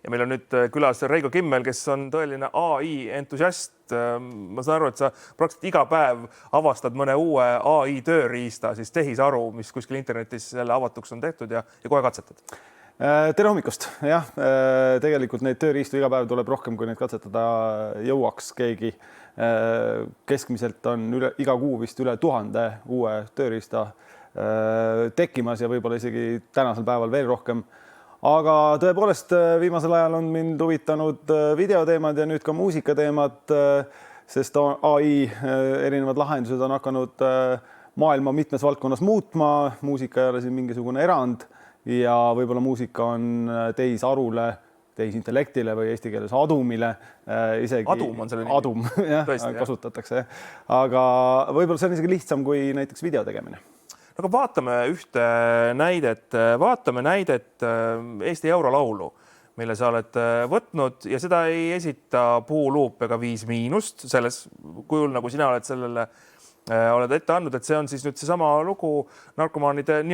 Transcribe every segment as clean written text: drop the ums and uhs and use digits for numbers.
ja meil on nüüd külas Reigo Kimmel, kes on tõeline AI entusiast. Ma saan aru, et sa praktiliselt iga päev avastad mõne uue AI tööriista, siis tehisaru, mis kuskil internetis selle avatuks on tehtud ja kohe katsetad. Tere hommikust. Jah, tegelikult neid tööriistu iga päev tuleb rohkem, kui neid katsetada jõuaks keegi. Keskmiselt on iga kuu vist üle 1000 uue tööriista tekkimas ja võib-olla isegi tänasel päeval veel rohkem. Aga tõepoolest viimasel ajal on mind huvitanud videoteemad ja nüüd ka muusikateemad, sest AI erinevad lahendused on hakanud maailma mitmes valdkonnas muutma. Muusika ei ole siin mingisugune erand ja võib-olla muusika on tehisarule, tehisintellektile või eesti keeles adumile. Adum on selle nimi. Adum, jah, kasutatakse. Aga võib-olla see on isegi lihtsam kui näiteks video tegemine. Aga vaatame ühte näidet, Eesti Eurolaulu, mille sa oled võtnud ja seda ei esita Puuluup ega 5 – selles kujul, nagu sina oled sellele oled ette andnud, et see on siis nüüd seesama lugu, narkomaanide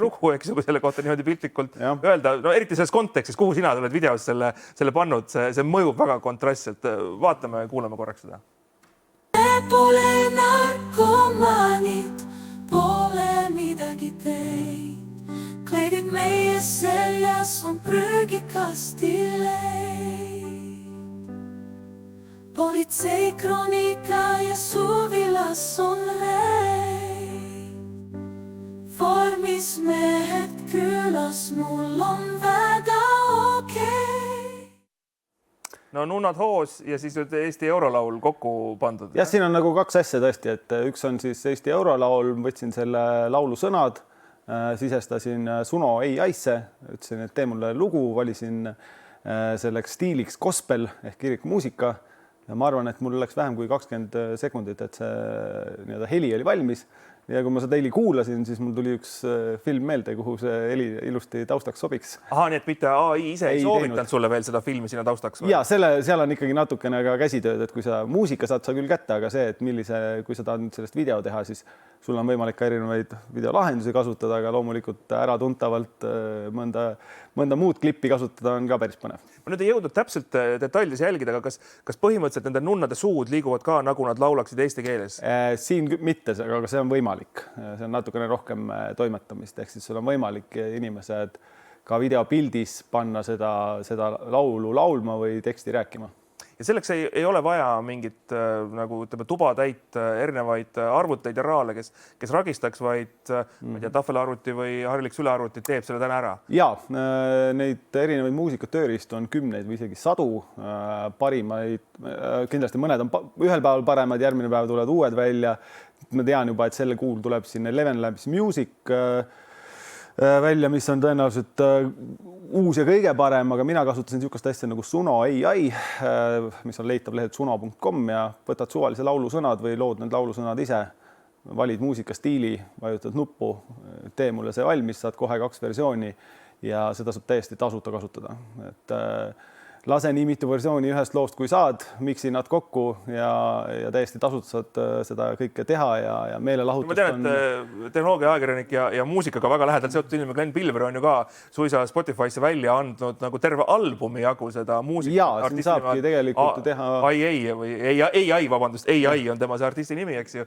lugu, eks kui selle kohta niimoodi piltlikult öelda. No eriti selles kontekstis, kuhu sina oled videos selle pannud, see mõjub väga kontrastselt. Vaatame, kuulame korraks seda. Pole narkomaanid, pole midagi teid. Kleidid meie seljas on pröögikastile. Politsei kroonika ja suvilas on rei. Vormis mehed külas, mul on väga okei. No nunnad hoos ja siis nüüd Eesti Eurolaul kokku pandud. Ja siin on nagu 2 asja tõesti, et üks on siis Eesti Eurolaul, võtsin selle laulu sõnad, sisestasin Suno AI-sse, ütlesin, et tee mulle lugu, valisin selleks stiiliks gospel ehk kirikumuusika. Ja ma arvan, et mul läks vähem kui 20 sekundit, et see heli oli valmis. Ja kui ma seda heli kuulasin, siis mul tuli üks film meelde, kuhu see heli ilusti taustaks sobiks. Aha, nii et mitte AI ise ei soovitanud sulle veel seda filmi sinna taustaks? Ja seal on ikkagi natukene ka käsitööd, et kui sa muusika saad sa küll kätte, aga see, et kui sa tahad sellest video teha, siis sul on võimalik ka erinevaid videolahendusi kasutada, aga loomulikult äratuntavalt mõnda muud klippi kasutada on ka päris põnev. Ma nüüd ei jõudnud täpselt detailides jälgida, aga kas põhimõtteliselt nende nunnade suud liiguvad ka, nagu nad laulaksid eesti keeles? Siin mitte, aga see on võimalik. See on natukene rohkem toimetamist, ehk siis sul on võimalik inimesed ka videopildis panna seda laulu laulma või teksti rääkima. Ja selleks ei ole vaja mingit nagu tubatäit erinevaid arvuteid ja raale, kes ragistaks, vaid tahvelarvuti või harilik sülearvuti teeb selle täna ära. Ja, neid erinevaid muusikatööriistu on 10 või isegi 100 parimaid. Kindlasti mõned on ühel päeval paremad, järgmine päev tulevad uued välja. Ma tean juba, et selle kuul tuleb siin Eleven Labs Music välja, mis on tõenäoliselt uus ja kõige parem, aga mina kasutasin niisugust asja nagu Suno AI, mis on leitav lehelt suno.com ja võtad suvalise laulusõnad või lood need laulusõnad ise, valid muusikastiili, vajutad nuppu, tee mulle see valmis, saad kohe 2 versiooni ja seda saab täiesti tasuta kasutada. Et lase nii mitu versiooni ühest loost, kui saad, miksi nad kokku ja täiesti tasuta saad seda kõike teha ja meelelahutust on. Ma tean, et tehnoloogia ajakirjanik ja muusikaga väga lähedalt seotud inimene Glenn Pilver on ju ka suisa Spotify'sse välja andnud nagu terve albumi jagu seda muusika. Jaa, siin saabki tegelikult teha... AI on tema see artisti nimi, eks ju.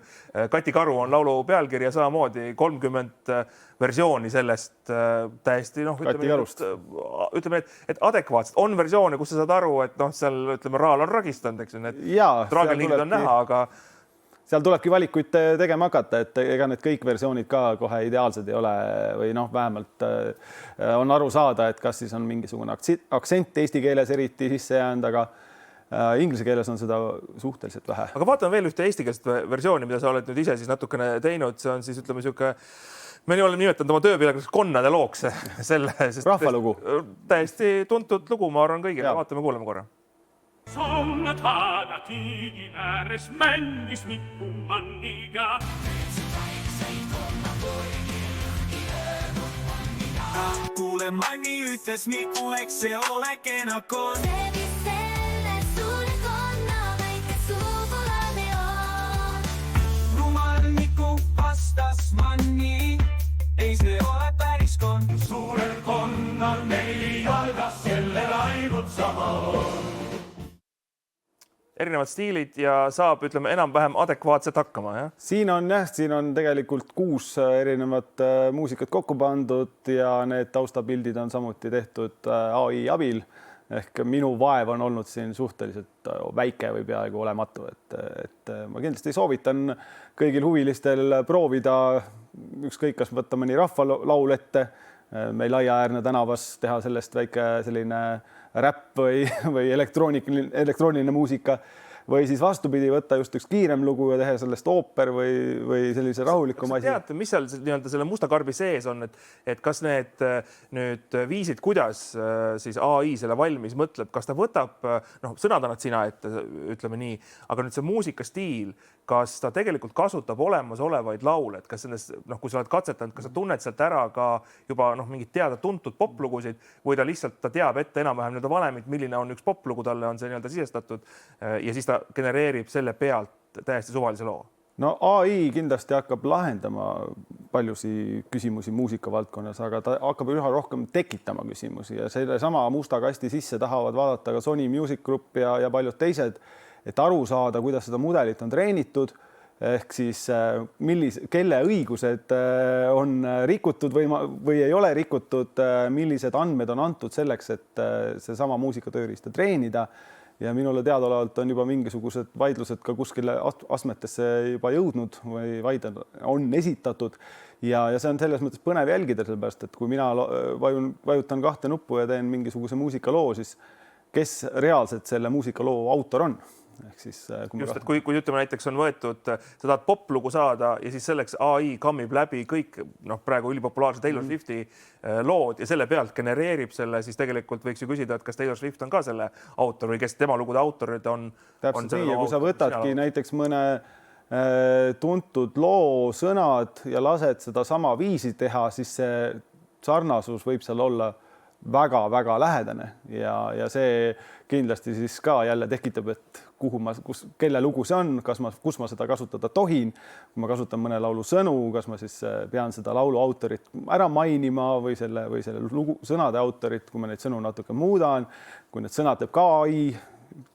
Kati Karu on laulu pealkiri ja samamoodi 30 versiooni sellest täiesti, ütleme, et adekvaatselt on versioone, kus sa saad aru, et seal, ütleme, raal on ragistanud, eks ju, need traagelingid on näha, aga seal tulebki valikuid tegema hakata, et ega need kõik versioonid ka kohe ideaalsed ei ole või vähemalt on aru saada, et kas siis on mingisugune aktsent eesti keeles eriti sisse jäänud, aga inglise keeles on seda suhteliselt vähe. Aga vaatame veel ühte eestikeelset versiooni, mida sa oled nüüd ise siis natukene teinud, see on siis, ütleme, siuke me oleme nimetanud oma tööpilekas Konnade looks rahvalugu. Täiesti tuntud lugu, ma arvan kõigile. Vaatame, kuuleme korra. Somnatada tiigin ääres mängis mitu manniga. Kuule manni ütles miku, eks see ole kena kon. Rumal miku vastas manni. Ei see ole päris kon. Suurel konnal 4 jalgas, selle erinevad stiilid ja saab, ütleme, enam-vähem adekvaatselt hakkama, jah? siin on tegelikult 6 erinevat muusikat kokku pandud ja need taustapildid on samuti tehtud AI abil. Ehk minu vaev on olnud siin suhteliselt väike või peaaegu olematu, et ma kindlasti soovitan kõigil huvilistel proovida ükskõik, kas võtta mõni rahvalaul ette, meil Aiaäärne tänavas teha sellest väike selline räpp või elektrooniline muusika või siis vastupidi, võtta just üks kiirem lugu ja teha sellest ooper või sellise rahulikuma asi. Teate, mis seal nii-öelda selle musta karbi sees on, et kas need nüüd viisid, kuidas siis AI selle valmis mõtleb, kas ta võtab, sõnad annad sina ette, ütleme nii, aga nüüd see muusikastiil, kas ta tegelikult kasutab olemasolevaid laule, et kas nendes, kui sa oled katsetanud, kas sa tunned sealt ära ka juba mingid teada-tuntud poplugusid või ta teab ette enam-vähem nii-öelda valemit, milline on üks poplugu, talle on see nii-öelda sisestatud ja siis ta genereerib selle pealt täiesti suvalise loo? No AI kindlasti hakkab lahendama paljusi küsimusi muusikavaldkonnas, aga ta hakkab üha rohkem tekitama küsimusi ja selle sama musta kasti sisse tahavad vaadata ka Sony Music Group ja paljud teised, et aru saada, kuidas seda mudelit on treenitud, ehk siis kelle õigused on rikutud või ei ole rikutud, millised andmed on antud selleks, et seesama muusikatööriista treenida. Ja minule teadaolevalt on juba mingisugused vaidlused ka kuskile astmetesse juba jõudnud või vaided on esitatud ja see on selles mõttes põnev jälgida, sellepärast, et kui mina vajutan 2 nuppu ja teen mingisuguse muusikaloo, siis kes reaalselt selle muusikaloo autor on? Ehk siis, kui ütleme näiteks on võetud, sa tahad poplugu saada ja siis selleks AI kammib läbi kõik praegu ülipopulaarse Taylor Swifti lood ja selle pealt genereerib selle, siis tegelikult võiks ju küsida, et kas Taylor Swift on ka selle autor või kes tema lugude autorid on. Täpselt nii, ja kui sa võtadki näiteks mõne tuntud loo sõnad ja lased seda sama viisi teha, siis see sarnasus võib seal olla väga-väga lähedane ja see kindlasti siis ka jälle tekitab, et kelle lugu see on, kus ma seda kasutada tohin, kui ma kasutan mõne laulu sõnu, kas ma siis pean seda laulu autorit ära mainima või selle lugu sõnade autorit, kui ma neid sõnu natuke muudan, kui need sõnad teeb ka AI,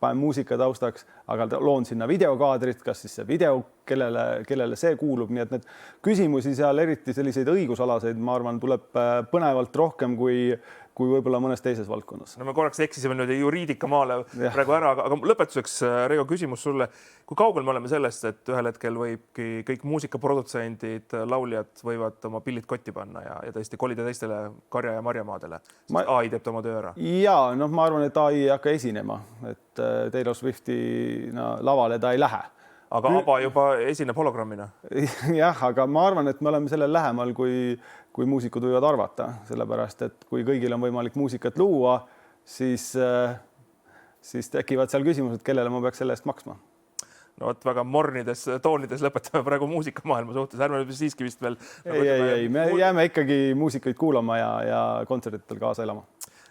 panen muusika taustaks, aga loon sinna videokaadrit, kas siis see video, kellele see kuulub, nii et need küsimusi seal eriti selliseid õigusalaseid, ma arvan, tuleb põnevalt rohkem kui võib-olla mõnes teises valdkonnas. No me korraks eksisime nüüd juriidika maale praegu ära, aga lõpetuseks, Reigo, küsimus sulle. Kui kaugel me oleme sellest, et ühel hetkel võibki kõik muusikaprodutsendid, lauljad võivad oma pillid kotti panna ja tõesti kolida teistele karja- ja marjamaadele? AI teeb oma töö ära. Ja ma arvan, et AI ei hakka esinema, et Taylor Swifti lavale ta ei lähe. Aga ABBA juba esineb hologrammina. Jah, aga ma arvan, et me oleme sellel lähemal, kui muusikud võivad arvata, sellepärast, et kui kõigil on võimalik muusikat luua, siis tekivad seal küsimused, kellele ma peaks selle eest maksma. No võt väga mornides toonides lõpetame praegu muusikamaailma suhtes. Ärme siiski vist veel... Ei, me jääme ikkagi muusikaid kuulama ja kontserditel kaasa elama.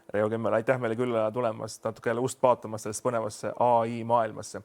Reigo Kemmel, aitäh meile külla tulemast, natuke jälle ust paatamast sellest põnevasse AI maailmasse.